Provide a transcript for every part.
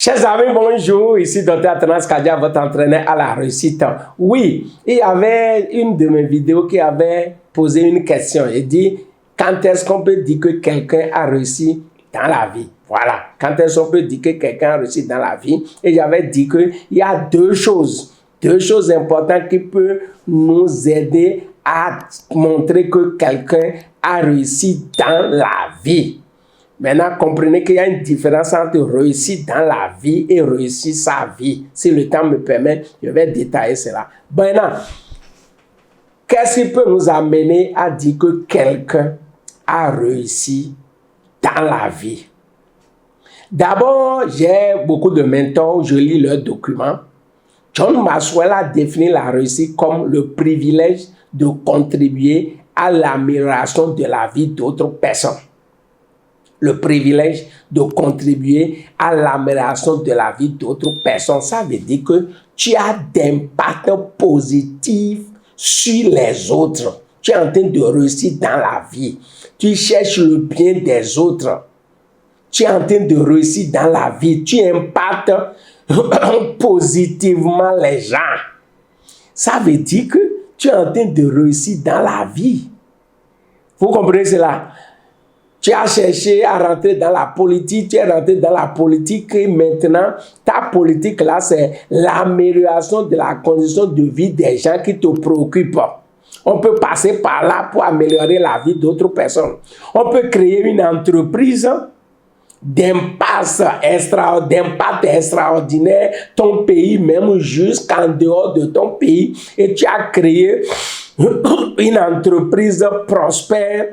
Chers amis, bonjour. Ici Dr. Athanas Kadia, votre entraîneur à la réussite. Oui, il y avait une de mes vidéos qui avait posé une question. Il dit, quand est-ce qu'on peut dire que quelqu'un a réussi dans la vie? Voilà. Quand est-ce qu'on peut dire que quelqu'un a réussi dans la vie? Et j'avais dit qu'il y a deux choses importantes qui peuvent nous aider à montrer que quelqu'un a réussi dans la vie. Maintenant, comprenez qu'il y a une différence entre réussir dans la vie et réussir sa vie. Si le temps me permet, je vais détailler cela. Maintenant, qu'est-ce qui peut nous amener à dire que quelqu'un a réussi dans la vie? D'abord, j'ai beaucoup de mentors, je lis leurs documents. John Maxwell a défini la réussite comme le privilège de contribuer à l'amélioration de la vie d'autres personnes. Le privilège de contribuer à l'amélioration de la vie d'autres personnes. Ça veut dire que tu as d'impact positif sur les autres. Tu es en train de réussir dans la vie. Tu cherches le bien des autres. Tu es en train de réussir dans la vie. Tu impactes positivement les gens. Ça veut dire que tu es en train de réussir dans la vie. Vous comprenez cela? Tu as cherché à rentrer dans la politique, tu es rentré dans la politique et maintenant, ta politique là, c'est l'amélioration de la condition de vie des gens qui te préoccupent. On peut passer par là pour améliorer la vie d'autres personnes. On peut créer une entreprise d'impact extraordinaire, ton pays même jusqu'en dehors de ton pays. Et tu as créé une entreprise prospère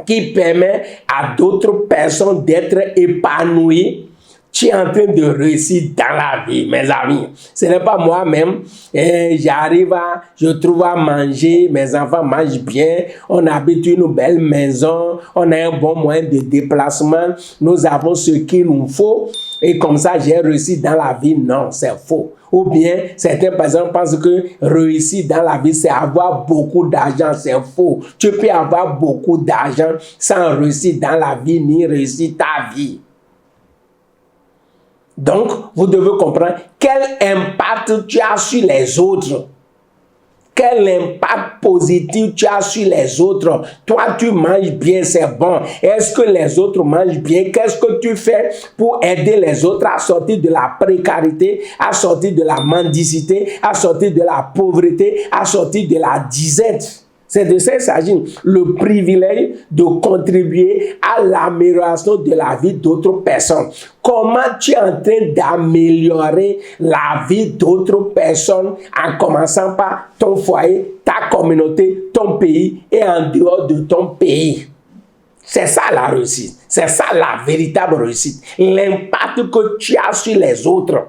qui permet à d'autres personnes d'être épanouies. Tu es en train de réussir dans la vie, mes amis. Ce n'est pas moi-même. Je trouve à manger, mes enfants mangent bien, on habite une belle maison, on a un bon moyen de déplacement, nous avons ce qu'il nous faut, et comme ça j'ai réussi dans la vie. Non, c'est faux. Ou bien, certaines personnes pensent que réussir dans la vie, c'est avoir beaucoup d'argent. C'est faux. Tu peux avoir beaucoup d'argent sans réussir dans la vie, ni réussir ta vie. Donc, vous devez comprendre quel impact tu as sur les autres. Quel impact positif tu as sur les autres. Toi, tu manges bien, c'est bon. Est-ce que les autres mangent bien? Qu'est-ce que tu fais pour aider les autres à sortir de la précarité, à sortir de la mendicité, à sortir de la pauvreté, à sortir de la disette? C'est de ça qu'il s'agit. Le privilège de contribuer à l'amélioration de la vie d'autres personnes. Comment tu es en train d'améliorer la vie d'autres personnes en commençant par ton foyer, ta communauté, ton pays et en dehors de ton pays? C'est ça la réussite. C'est ça la véritable réussite. L'impact que tu as sur les autres.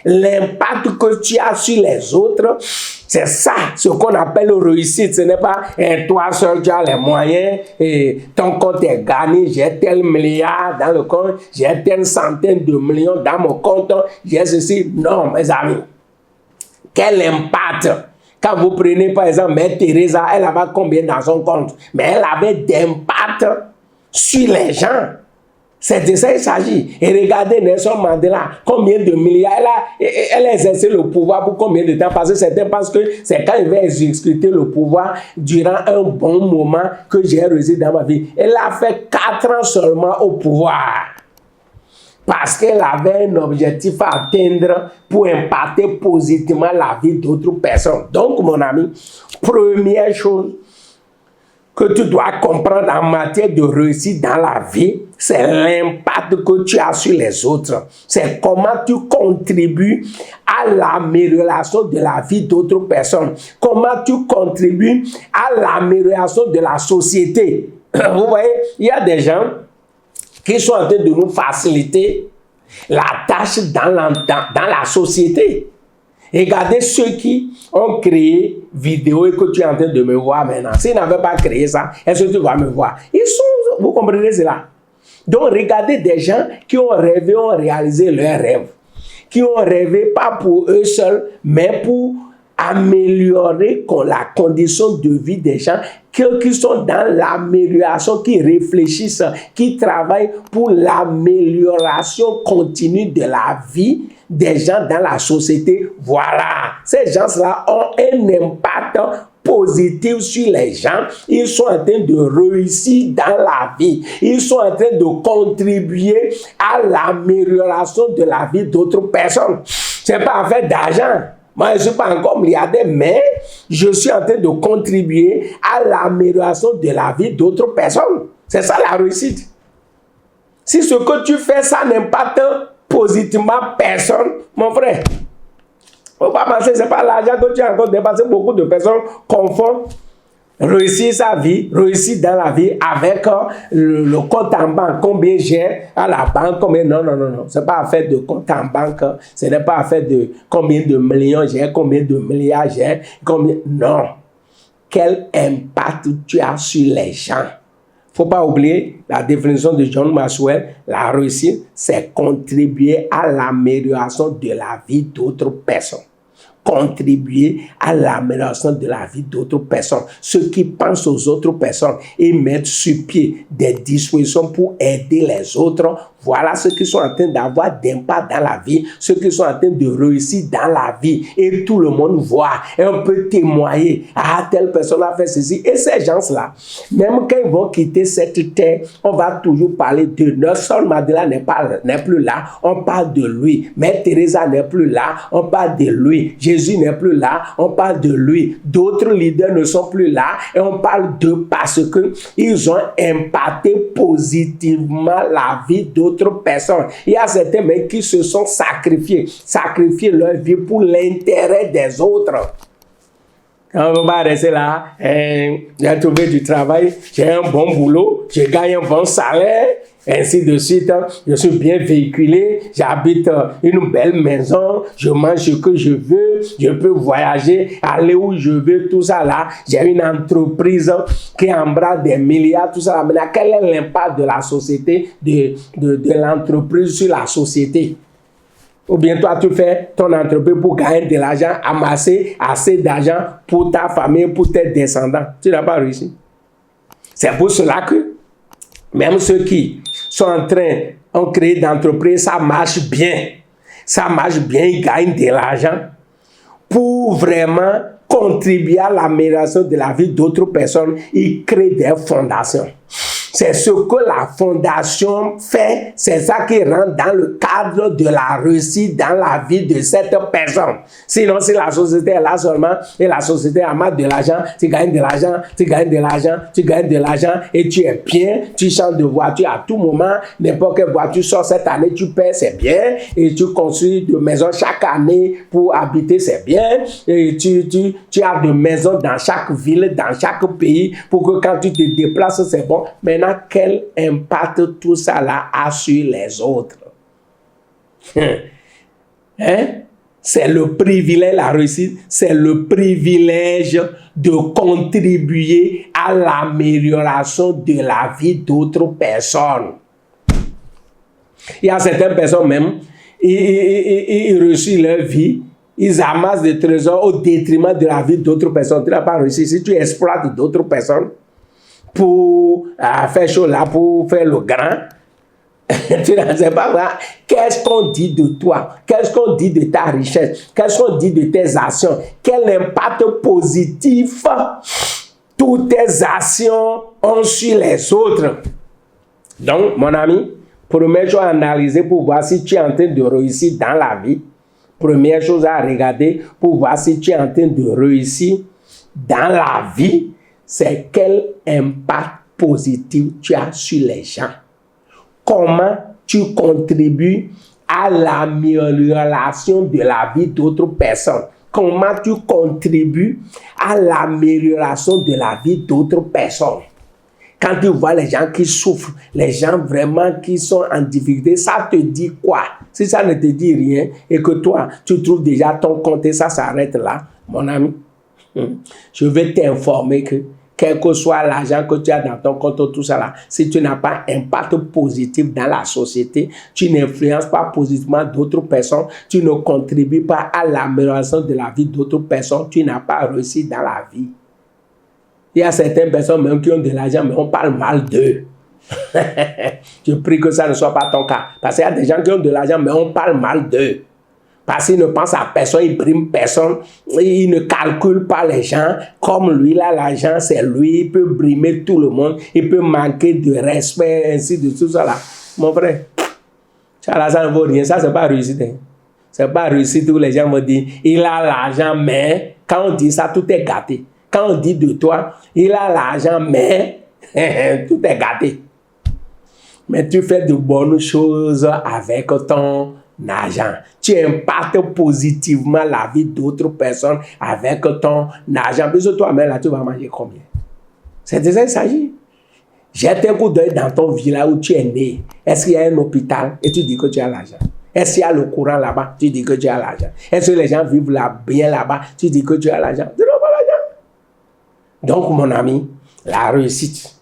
L'impact que tu as sur les autres, c'est ça, ce qu'on appelle réussite. Ce n'est pas toi seul, tu as les moyens, et ton compte est gagné, j'ai tel milliard dans le compte, j'ai telle centaine de millions dans mon compte, j'ai ceci. Non, mes amis. Quel impact? Quand vous prenez par exemple Mère Teresa, elle avait combien dans son compte? Mais elle avait d'impact sur les gens. C'est de ça qu'il s'agit. Et regardez Nelson Mandela, combien de milliards elle a exercé le pouvoir pour combien de temps? Parce que certains pensent que c'est quand il va exécuter le pouvoir durant un bon moment que j'ai réussi dans ma vie. Elle a fait 4 ans seulement au pouvoir. Parce qu'elle avait un objectif à atteindre pour impacter positivement la vie d'autres personnes. Donc, mon ami, première chose que tu dois comprendre en matière de réussite dans la vie, c'est l'impact que tu as sur les autres. C'est comment tu contribues à l'amélioration de la vie d'autres personnes. Comment tu contribues à l'amélioration de la société. Vous voyez, il y a des gens qui sont en train de nous faciliter la tâche dans la société. Regardez ceux qui ont créé vidéo et que tu es en train de me voir maintenant. S'ils n'avaient pas créé ça, est-ce que tu vas me voir? Vous comprenez cela? Donc regardez des gens qui ont rêvé, ont réalisé leurs rêves. Qui ont rêvé pas pour eux seuls, mais pour améliorer la condition de vie des gens qui sont dans l'amélioration, qui réfléchissent, qui travaillent pour l'amélioration continue de la vie des gens dans la société. Voilà, ces gens-là ont un impact positif sur les gens. Ils sont en train de réussir dans la vie. Ils sont en train de contribuer à l'amélioration de la vie d'autres personnes. C'est pas fait d'argent. Moi, je ne suis pas encore milliardaire, mais je suis en train de contribuer à l'amélioration de la vie d'autres personnes. C'est ça la réussite. Si ce que tu fais, ça n'impacte positivement personne, mon frère, il ne faut pas penser que ce n'est pas l'argent que tu as encore dépensé. Beaucoup de personnes confondent réussir sa vie, réussir dans la vie avec le compte en banque, combien j'ai à la banque, combien... Non. Ce n'est pas affaire de compte en banque, ce n'est pas affaire de combien de millions j'ai, combien de milliards j'ai, combien... Non. Quel impact tu as sur les gens? Il ne faut pas oublier la définition de John Maxwell. La réussite, c'est contribuer à l'amélioration de la vie d'autres personnes. Contribuer à l'amélioration de la vie d'autres personnes. Ceux qui pensent aux autres personnes et mettent sur pied des dispositions pour aider les autres, voilà ceux qui sont en train d'avoir d'impact dans la vie, ceux qui sont en train de réussir dans la vie. Et tout le monde voit et on peut témoigner. Ah, telle personne a fait ceci. Et ces gens-là, même quand ils vont quitter cette terre, on va toujours parler de Nelson Mandela n'est plus là, on parle de lui. Mère Teresa n'est plus là, on parle de lui. Jésus n'est plus là, on parle de lui. D'autres leaders ne sont plus là et on parle d'eux parce que ils ont impacté positivement la vie d'autres personnes. Il y a certains mecs qui se sont sacrifiés leur vie pour l'intérêt des autres. Quand on va rester là, j'ai trouvé du travail, j'ai un bon boulot, je gagne un bon salaire, ainsi de suite, je suis bien véhiculé, j'habite une belle maison, je mange ce que je veux, je peux voyager, aller où je veux, tout ça là. J'ai une entreprise qui embrasse des milliards, tout ça là. Maintenant, quel est l'impact de la société, de l'entreprise sur la société? Ou bien toi, tu fais ton entreprise pour gagner de l'argent, amasser assez d'argent pour ta famille, pour tes descendants. Tu n'as pas réussi. C'est pour cela que même ceux qui sont en train, ont créé d'entreprises, ça marche bien. Ça marche bien, ils gagnent de l'argent pour vraiment contribuer à l'amélioration de la vie d'autres personnes. Ils créent des fondations. C'est ce que la fondation fait, c'est ça qui rentre dans le cadre de la réussite dans la vie de cette personne. Sinon, si la société est là seulement et la société amasse de l'argent, tu gagnes de l'argent, tu gagnes de l'argent, tu gagnes de l'argent et tu es bien, tu changes de voiture à tout moment, n'importe quelle voiture sort cette année, tu paies, c'est bien, et tu construis de maisons chaque année pour habiter, c'est bien, et tu as de maisons dans chaque ville, dans chaque pays, pour que quand tu te déplaces, c'est bon. Maintenant, quel impact tout ça là a sur les autres? C'est le privilège, la réussite, c'est le privilège de contribuer à l'amélioration de la vie d'autres personnes. Il y a certaines personnes même, ils réussissent leur vie, ils amassent des trésors au détriment de la vie d'autres personnes. Tu n'as pas réussi. Si tu exploites d'autres personnes pour faire chose là, pour faire le grand, tu ne sais pas, qu'est-ce qu'on dit de toi, qu'est-ce qu'on dit de ta richesse, qu'est-ce qu'on dit de tes actions, quel impact positif toutes tes actions ont sur les autres. Donc, mon ami, première chose à analyser pour voir si tu es en train de réussir dans la vie, première chose à regarder pour voir si tu es en train de réussir dans la vie, c'est quel impact positif tu as sur les gens. Comment tu contribues à l'amélioration de la vie d'autres personnes. Comment tu contribues à l'amélioration de la vie d'autres personnes. Quand tu vois les gens qui souffrent, les gens vraiment qui sont en difficulté, ça te dit quoi? Si ça ne te dit rien et que toi, tu trouves déjà ton compte et ça s'arrête là, mon ami, je vais t'informer que quel que soit l'argent que tu as dans ton compte, tout ça là, si tu n'as pas un impact positif dans la société, tu n'influences pas positivement d'autres personnes, tu ne contribues pas à l'amélioration de la vie d'autres personnes, tu n'as pas réussi dans la vie. Il y a certaines personnes même qui ont de l'argent, mais on parle mal d'eux. Je prie que ça ne soit pas ton cas. Parce qu'il y a des gens qui ont de l'argent, mais on parle mal d'eux. Parce qu'ils ne pensent à personne, ils briment personne, ils ne calculent pas les gens. Comme lui, là, l'argent, c'est lui, il peut brimer tout le monde, il peut manquer de respect, ainsi de tout ça là. Mon frère, ça ne vaut rien, ça, c'est pas réussite. C'est pas réussite où les gens vont dire, il a l'argent, mais quand on dit ça, tout est gâté. Quand on dit de toi, il a l'argent, mais tout est gâté. Mais tu fais de bonnes choses avec ton argent. Tu impactes positivement la vie d'autres personnes avec ton argent. Parce que toi-même, là, tu vas manger combien? C'est de ça qu'il s'agit. Jette un coup d'œil dans ton village où tu es né. Est-ce qu'il y a un hôpital et tu dis que tu as l'argent? Est-ce qu'il y a le courant là-bas? Tu dis que tu as l'argent. Est-ce que les gens vivent là, bien là-bas? Tu dis que tu as l'argent. Tu n'as pas l'argent. Donc, mon ami, la réussite,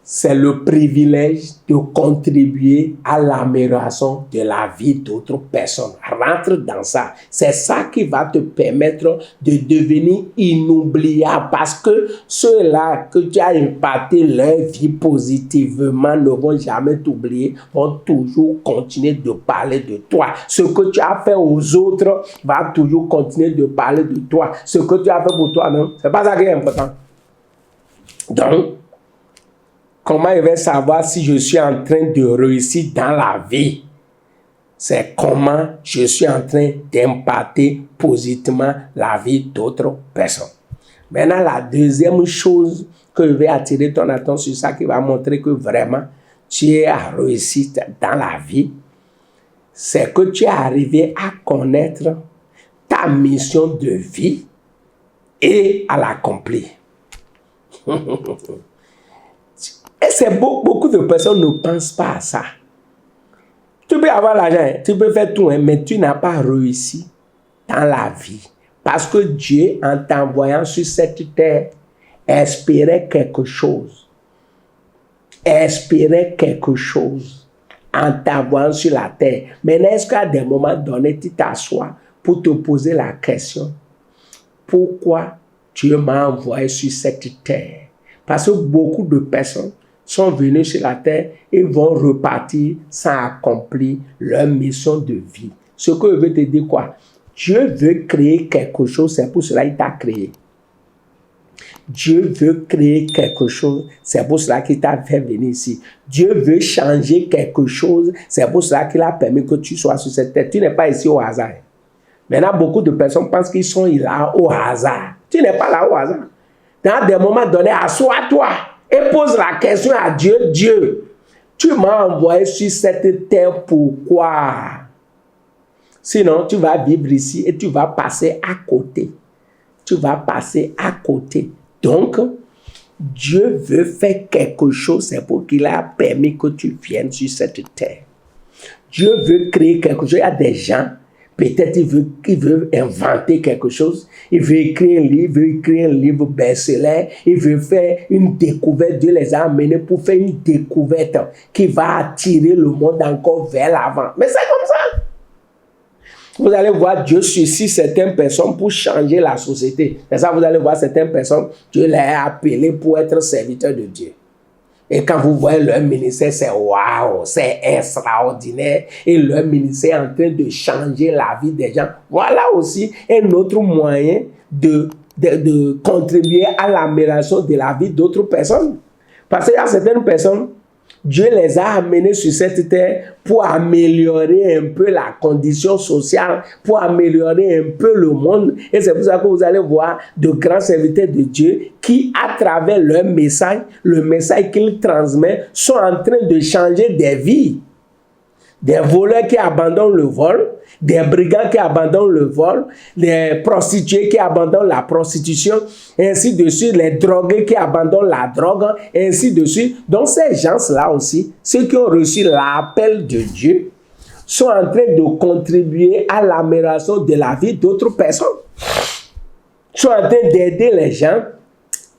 c'est le privilège de contribuer à l'amélioration de la vie d'autres personnes. Rentre dans ça. C'est ça qui va te permettre de devenir inoubliable parce que ceux-là que tu as impacté leur vie positivement ne vont jamais t'oublier, vont toujours continuer de parler de toi. Ce que tu as fait aux autres va toujours continuer de parler de toi. Ce que tu as fait pour toi-même, c'est pas ça qui est important. Donc, comment je vais savoir si je suis en train de réussir dans la vie? C'est comment je suis en train d'impacter positivement la vie d'autres personnes. Maintenant, la deuxième chose que je vais attirer ton attention sur ça qui va montrer que vraiment tu es à réussir dans la vie, c'est que tu es arrivé à connaître ta mission de vie et à l'accomplir. Et c'est beaucoup de personnes ne pensent pas à ça. Tu peux avoir l'argent, tu peux faire tout, mais tu n'as pas réussi dans la vie. Parce que Dieu, en t'envoyant sur cette terre, espérait quelque chose. Espérait quelque chose en t'envoyant sur la terre. Mais est-ce qu'à des moments donnés, tu t'assois pour te poser la question, pourquoi Dieu m'a envoyé sur cette terre? Parce que beaucoup de personnes sont venus sur la terre et vont repartir sans accomplir leur mission de vie. Ce que je veux te dire quoi? Dieu veut créer quelque chose, c'est pour cela qu'il t'a créé. Dieu veut créer quelque chose, c'est pour cela qu'il t'a fait venir ici. Dieu veut changer quelque chose, c'est pour cela qu'il a permis que tu sois sur cette terre. Tu n'es pas ici au hasard. Maintenant, beaucoup de personnes pensent qu'ils sont là au hasard. Tu n'es pas là au hasard. Dans des moments donnés, assois-toi et pose la question à Dieu. Dieu, tu m'as envoyé sur cette terre, pourquoi? Sinon, tu vas vivre ici et tu vas passer à côté. Tu vas passer à côté. Donc, Dieu veut faire quelque chose, c'est pour qu'il a permis que tu viennes sur cette terre. Dieu veut créer quelque chose. Il y a des gens, peut-être il veut inventer quelque chose. Il veut écrire un livre best-seller. Il veut faire une découverte. Dieu les a amenés pour faire une découverte qui va attirer le monde encore vers l'avant. Mais c'est comme ça. Vous allez voir Dieu suscite certaines personnes pour changer la société. C'est ça, vous allez voir certaines personnes, Dieu les a appelées pour être serviteurs de Dieu. Et quand vous voyez leur ministère, c'est waouh, c'est extraordinaire. Et leur ministère est en train de changer la vie des gens. Voilà aussi un autre moyen de contribuer à l'amélioration de la vie d'autres personnes. Parce qu'il y a certaines personnes, Dieu les a amenés sur cette terre pour améliorer un peu la condition sociale, pour améliorer un peu le monde. Et c'est pour ça que vous allez voir de grands serviteurs de Dieu qui, à travers leur message, le message qu'ils transmettent, sont en train de changer des vies. Des voleurs qui abandonnent le vol, des brigands qui abandonnent le vol, des prostituées qui abandonnent la prostitution, ainsi de suite, les drogués qui abandonnent la drogue, ainsi de suite. Donc ces gens-là aussi, ceux qui ont reçu l'appel de Dieu, sont en train de contribuer à l'amélioration de la vie d'autres personnes. Sont en train d'aider les gens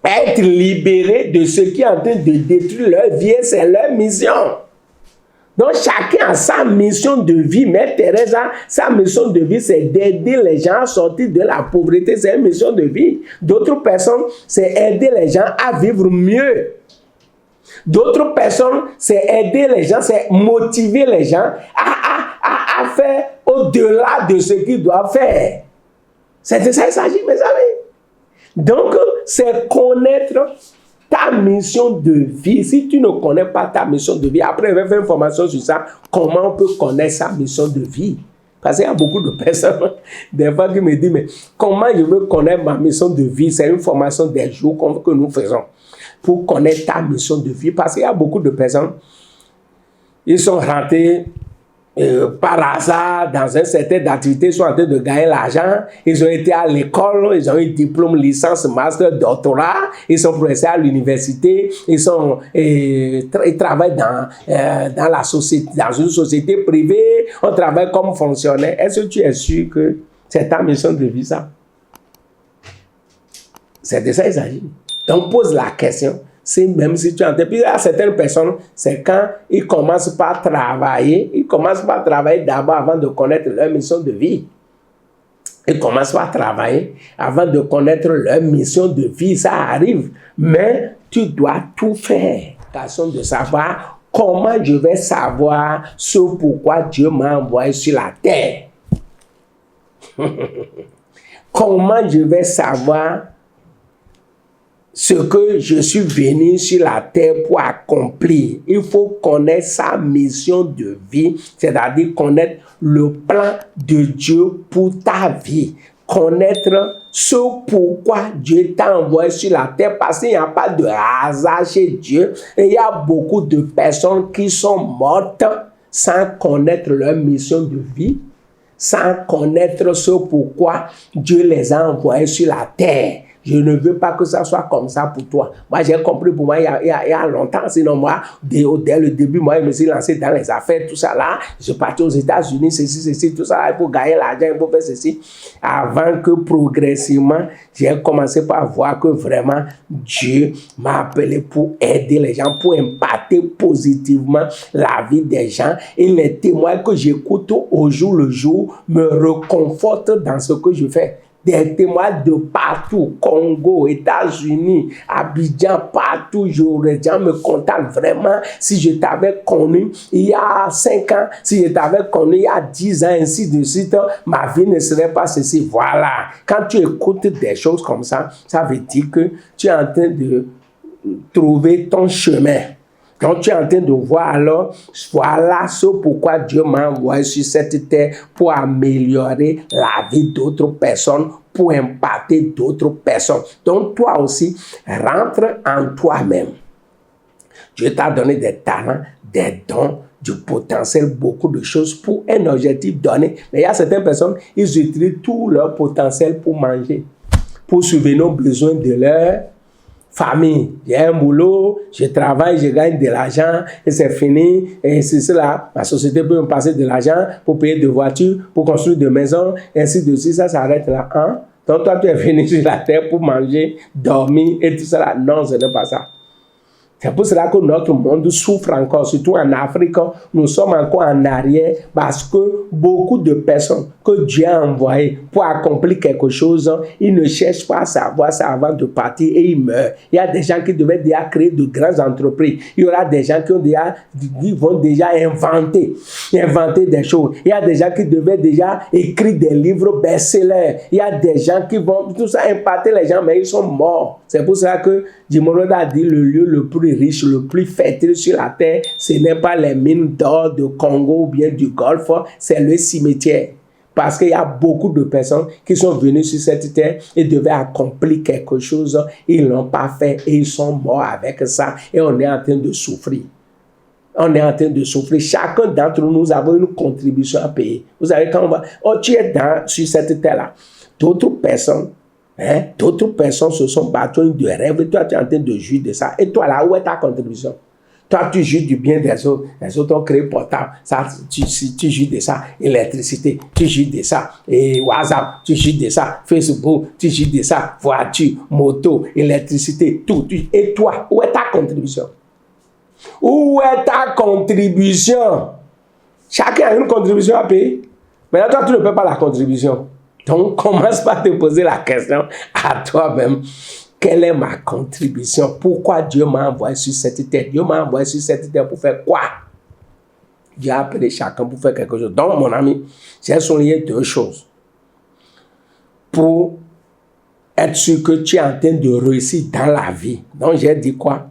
Être libéré de ce qui est en train de détruire leur vie, c'est leur mission. Donc, chacun a sa mission de vie. Mère Teresa, sa mission de vie, c'est d'aider les gens à sortir de la pauvreté. C'est une mission de vie. D'autres personnes, c'est aider les gens à vivre mieux. D'autres personnes, c'est aider les gens, c'est motiver les gens à faire au-delà de ce qu'ils doivent faire. C'est de ça qu'il s'agit, mes amis. Donc, c'est connaître ta mission de vie. Si tu ne connais pas ta mission de vie, après, je vais faire une formation sur ça, comment on peut connaître sa mission de vie. Parce qu'il y a beaucoup de personnes, des fois, qui me disent, mais comment je veux connaître ma mission de vie? C'est une formation des jours que nous faisons pour connaître ta mission de vie. Parce qu'il y a beaucoup de personnes, ils sont rentrés par hasard dans un certain activité, ils sont en train de gagner l'argent, ils ont été à l'école, ils ont eu diplôme, licence, master, doctorat, ils sont professeurs à l'université, ils travaillent dans la société, dans une société privée, on travaille comme fonctionnaire. Est-ce que tu es sûr que c'est ta mission de vie, ça? C'est de ça qu'il s'agit. Donc pose la question. C'est même si tu entends. Puis à certaines personnes, c'est quand ils commencent par travailler. Ils commencent par travailler d'abord avant de connaître leur mission de vie. Ils commencent par travailler avant de connaître leur mission de vie. Ça arrive. Mais tu dois tout faire. Question de savoir comment je vais savoir ce pourquoi Dieu m'a envoyé sur la terre. Comment je vais savoir ce que je suis venu sur la terre pour accomplir? Il faut connaître sa mission de vie, c'est-à-dire connaître le plan de Dieu pour ta vie. Connaître ce pourquoi Dieu t'a envoyé sur la terre, parce qu'il n'y a pas de hasard chez Dieu. Et il y a beaucoup de personnes qui sont mortes sans connaître leur mission de vie, sans connaître ce pourquoi Dieu les a envoyés sur la terre. Je ne veux pas que ça soit comme ça pour toi. Moi, j'ai compris pour moi il y a longtemps. Sinon, moi, dès le début, moi, je me suis lancé dans les affaires, tout ça là. Je suis parti aux États-Unis, ceci, tout ça là. Il faut gagner l'argent, il faut faire ceci. Avant que progressivement, j'ai commencé par voir que vraiment, Dieu m'a appelé pour aider les gens, pour impacter positivement la vie des gens. Et les témoins que j'écoute au jour le jour me reconfortent dans ce que je fais. Des témoins de partout, Congo, États-Unis, Abidjan, partout, les gens me contactent vraiment. Si je t'avais connu il y a 5 ans, si je t'avais connu il y a 10 ans, ainsi de suite, ma vie ne serait pas ceci. Voilà. Quand tu écoutes des choses comme ça, ça veut dire que tu es en train de trouver ton chemin. Donc tu es en train de voir alors, voilà ce pourquoi Dieu m'a envoyé sur cette terre pour améliorer la vie d'autres personnes, pour impacter d'autres personnes. Donc toi aussi, rentre en toi-même. Dieu t'a donné des talents, des dons, du potentiel, beaucoup de choses pour un objectif donné. Mais il y a certaines personnes, ils utilisent tout leur potentiel pour manger, pour subvenir aux besoins de leur famille. J'ai un boulot, je travaille, je gagne de l'argent et c'est fini. Et c'est cela. Ma société peut me passer de l'argent pour payer des voitures, pour construire des maisons, ainsi de suite. Ça s'arrête là. Hein? Donc toi, tu es venu sur la terre pour manger, dormir et tout ça. Non, ce n'est pas ça. C'est pour cela que notre monde souffre encore, surtout en Afrique. Nous sommes encore en arrière parce que beaucoup de personnes que Dieu a envoyées pour accomplir quelque chose, ils ne cherchent pas à savoir ça avant de partir et ils meurent. Il y a des gens qui devaient déjà créer de grandes entreprises. Il y aura des gens qui vont déjà inventer des choses. Il y a des gens qui devaient déjà écrire des livres best-sellers. Il y a des gens qui vont tout ça impacter les gens, mais ils sont morts. C'est pour ça que Jim Rohn a dit le lieu le plus riche, le plus fertile sur la terre, ce n'est pas les mines d'or de Congo ou bien du Golfe, c'est le cimetière. Parce qu'il y a beaucoup de personnes qui sont venues sur cette terre et devaient accomplir quelque chose, ils ne l'ont pas fait et ils sont morts avec ça et on est en train de souffrir. On est en train de souffrir. Chacun d'entre nous avons une contribution à payer. Vous savez, quand on va... Oh, tu es sur cette terre-là. D'autres personnes se sont battues de rêve et toi tu es en train de jouir de ça. Et toi là, où est ta contribution? Toi, tu jouis du bien des autres. Les autres ont créé portable. Ça, tu jouis de ça. Électricité, tu jouis de ça. Et WhatsApp, tu jouis de ça. Facebook, tu jouis de ça. Voiture, moto, électricité, tout. Et toi, où est ta contribution? Où est ta contribution? Chacun a une contribution à payer. Mais là, toi, tu ne paies pas la contribution. Donc, commence par te poser la question à toi-même. Quelle est ma contribution? Pourquoi Dieu m'a envoyé sur cette terre? Dieu m'a envoyé sur cette terre pour faire quoi? Dieu a appelé chacun pour faire quelque chose. Donc, mon ami, j'ai souligné deux choses. Pour être sûr que tu es en train de réussir dans la vie. Donc, j'ai dit quoi?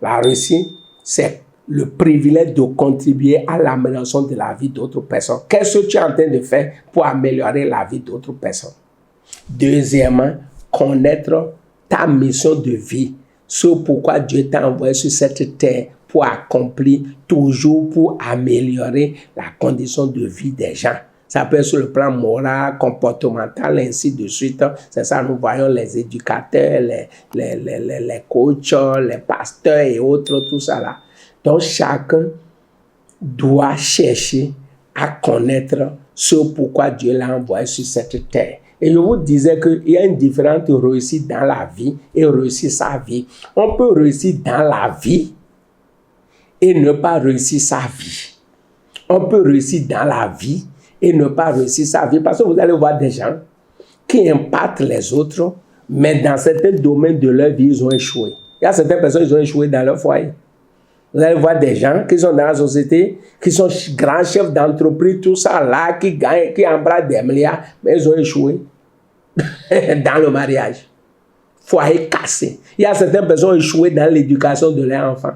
La réussite, c'est le privilège de contribuer à l'amélioration de la vie d'autres personnes. Qu'est-ce que tu es en train de faire pour améliorer la vie d'autres personnes? Deuxièmement, connaître ta mission de vie, ce pourquoi Dieu t'a envoyé sur cette terre pour accomplir, toujours pour améliorer la condition de vie des gens. Ça peut être sur le plan moral, comportemental, ainsi de suite. C'est ça, nous voyons les éducateurs, les coachs, les pasteurs et autres, tout ça là. Donc, chacun doit chercher à connaître ce pourquoi Dieu l'a envoyé sur cette terre. Et je vous disais qu'il y a une différence de réussir dans la vie et réussir sa vie. On peut réussir dans la vie et ne pas réussir sa vie. On peut réussir dans la vie et ne pas réussir sa vie. Parce que vous allez voir des gens qui impactent les autres, mais dans certains domaines de leur vie, ils ont échoué. Il y a certaines personnes qui ont échoué dans leur foyer. Vous allez voir des gens qui sont dans la société, qui sont grands chefs d'entreprise, tout ça là, qui gagnent, qui embrassent des milliards, mais ils ont échoué dans le mariage. Foyer cassé. Il y a certaines personnes qui ont échoué dans l'éducation de leurs enfants.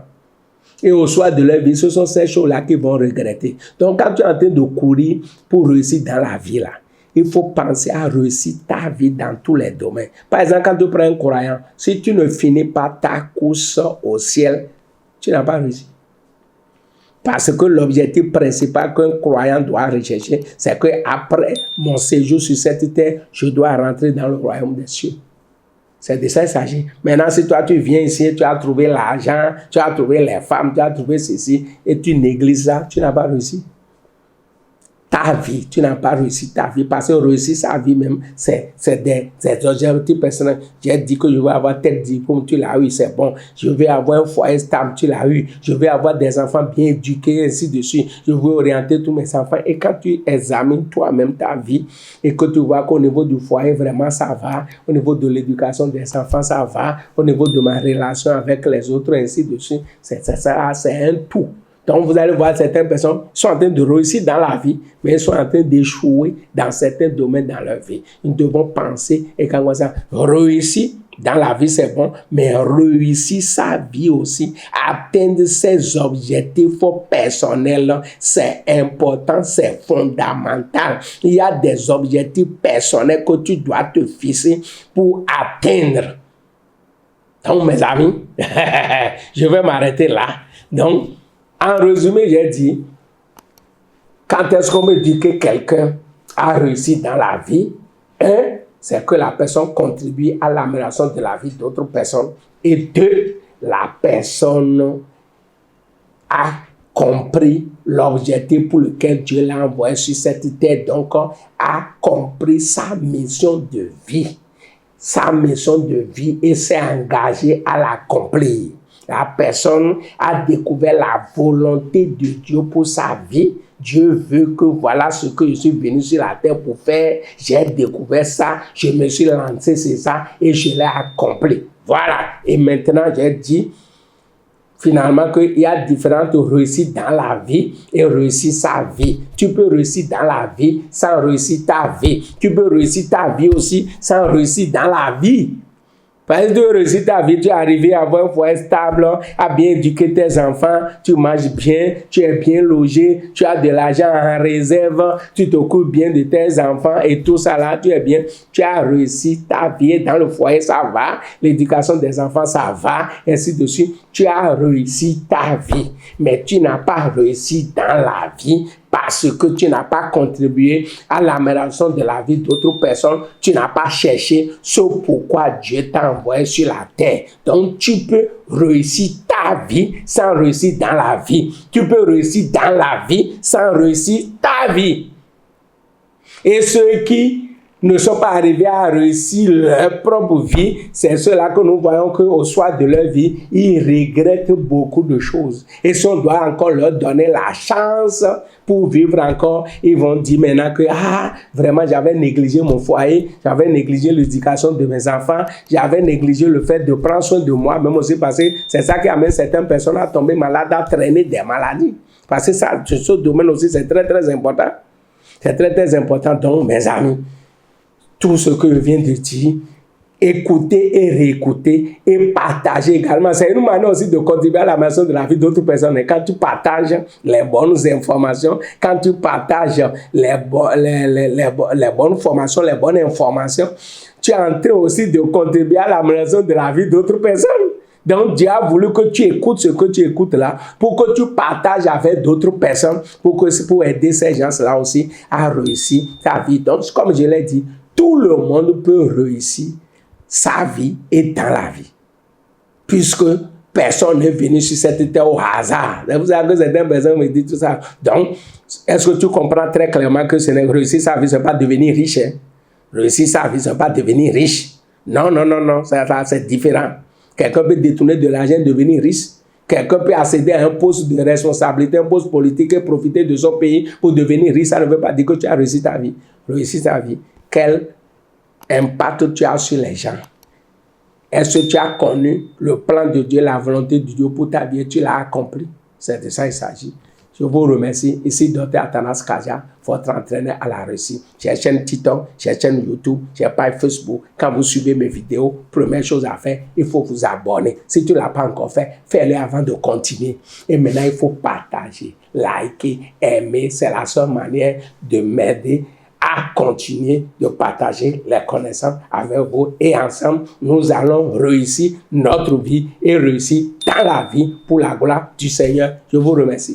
Et au soir de leur vie, ce sont ces choses-là qu'ils vont regretter. Donc, quand tu es en train de courir pour réussir dans la vie, là, il faut penser à réussir ta vie dans tous les domaines. Par exemple, quand tu prends un croyant, si tu ne finis pas ta course au ciel, tu n'as pas réussi. Parce que l'objectif principal qu'un croyant doit rechercher, c'est qu'après mon séjour sur cette terre, je dois rentrer dans le royaume des cieux. C'est de ça qu'il s'agit. Maintenant, si toi, tu viens ici, tu as trouvé l'argent, tu as trouvé les femmes, tu as trouvé ceci, et tu négliges ça, tu n'as pas réussi. Ta vie, tu n'as pas réussi ta vie, parce que réussir sa vie même, c'est des objectifs personnels. J'ai dit que je vais avoir tel diplôme, tu l'as eu, c'est bon. Je vais avoir un foyer stable, tu l'as eu. Je vais avoir des enfants bien éduqués, ainsi de suite. Je veux orienter tous mes enfants. Et quand tu examines toi-même ta vie, et que tu vois qu'au niveau du foyer, vraiment, ça va. Au niveau de l'éducation des enfants, ça va. Au niveau de ma relation avec les autres, ainsi de suite, c'est un tout. Donc, vous allez voir certaines personnes sont en train de réussir dans la vie, mais elles sont en train d'échouer dans certains domaines dans leur vie. Nous devons penser, et quand on ça, réussir dans la vie, c'est bon, mais réussir sa vie aussi, atteindre ses objectifs personnels, c'est important, c'est fondamental. Il y a des objectifs personnels que tu dois te fixer pour atteindre. Donc, mes amis, je vais m'arrêter là. Donc, en résumé, j'ai dit, quand est-ce qu'on me dit que quelqu'un a réussi dans la vie? Un, c'est que la personne contribue à l'amélioration de la vie d'autres personnes. Et deux, la personne a compris l'objectif pour lequel Dieu l'a envoyé sur cette terre. Donc, a compris sa mission de vie. Sa mission de vie et s'est engagé à l'accomplir. La personne a découvert la volonté de Dieu pour sa vie. Dieu veut que voilà ce que je suis venu sur la terre pour faire. J'ai découvert ça, je me suis lancé sur ça et je l'ai accompli. Voilà. Et maintenant, j'ai dit finalement qu'il y a différentes réussites dans la vie et réussir sa vie. Tu peux réussir dans la vie sans réussir ta vie. Tu peux réussir ta vie aussi sans réussir dans la vie. Parce que tu réussis ta vie, tu es arrivé à avoir un foyer stable, à bien éduquer tes enfants, tu manges bien, tu es bien logé, tu as de l'argent en réserve, tu t'occupes bien de tes enfants et tout ça là, tu es bien. Tu as réussi ta vie dans le foyer, ça va, l'éducation des enfants, ça va, ainsi de suite. Tu as réussi ta vie, mais tu n'as pas réussi dans la vie parce que tu n'as pas contribué à l'amélioration de la vie d'autres personnes, tu n'as pas cherché ce pourquoi Dieu t'a envoyé sur la terre. Donc, tu peux réussir ta vie sans réussir dans la vie. Tu peux réussir dans la vie sans réussir ta vie. Et ceux qui ne sont pas arrivés à réussir leur propre vie, c'est ceux-là que nous voyons qu'au soir de leur vie, ils regrettent beaucoup de choses. Et si on doit encore leur donner la chance pour vivre encore, ils vont dire maintenant que vraiment j'avais négligé mon foyer, j'avais négligé l'éducation de mes enfants, j'avais négligé le fait de prendre soin de moi, même aussi parce que c'est ça qui amène certaines personnes à tomber malades, à traîner des maladies. Parce que ça, ce domaine aussi, c'est très très important. C'est très très important. Donc, mes amis, tout ce que je viens de dire, écouter et réécouter et partager également. C'est une manière aussi de contribuer à la maison de la vie d'autres personnes. Et quand tu partages les bonnes informations, quand tu partages les bonnes formations, les bonnes informations, tu es en train aussi de contribuer à la maison de la vie d'autres personnes. Donc, Dieu a voulu que tu écoutes ce que tu écoutes là, pour que tu partages avec d'autres personnes, pour aider ces gens-là aussi à réussir ta vie. Donc, comme je l'ai dit, tout le monde peut réussir sa vie et dans la vie. Puisque personne n'est venu sur cette terre au hasard. Vous savez que certaines personnes me disent tout ça. Donc, est-ce que tu comprends très clairement que réussir sa vie, ce n'est pas devenir riche? Hein? Réussir sa vie, ce n'est pas devenir riche. Non, non, non, non, c'est différent. Quelqu'un peut détourner de l'argent et devenir riche. Quelqu'un peut accéder à un poste de responsabilité, un poste politique et profiter de son pays pour devenir riche. Ça ne veut pas dire que tu as réussi ta vie. Réussir ta vie. Quel impact tu as sur les gens? Est-ce que tu as connu le plan de Dieu, la volonté de Dieu pour ta vie et tu l'as accompli? C'est de ça qu'il s'agit. Je vous remercie. Ici, Dr. Athanas Kaja, votre entraîneur à la réussite. J'ai une chaîne TikTok, j'ai une chaîne YouTube, j'ai une page Facebook. Quand vous suivez mes vidéos, première chose à faire, il faut vous abonner. Si tu ne l'as pas encore fait, fais-le avant de continuer. Et maintenant, il faut partager, liker, aimer. C'est la seule manière de m'aider à continuer de partager les connaissances avec vous. Et ensemble, nous allons réussir notre vie et réussir dans la vie pour la gloire du Seigneur. Je vous remercie.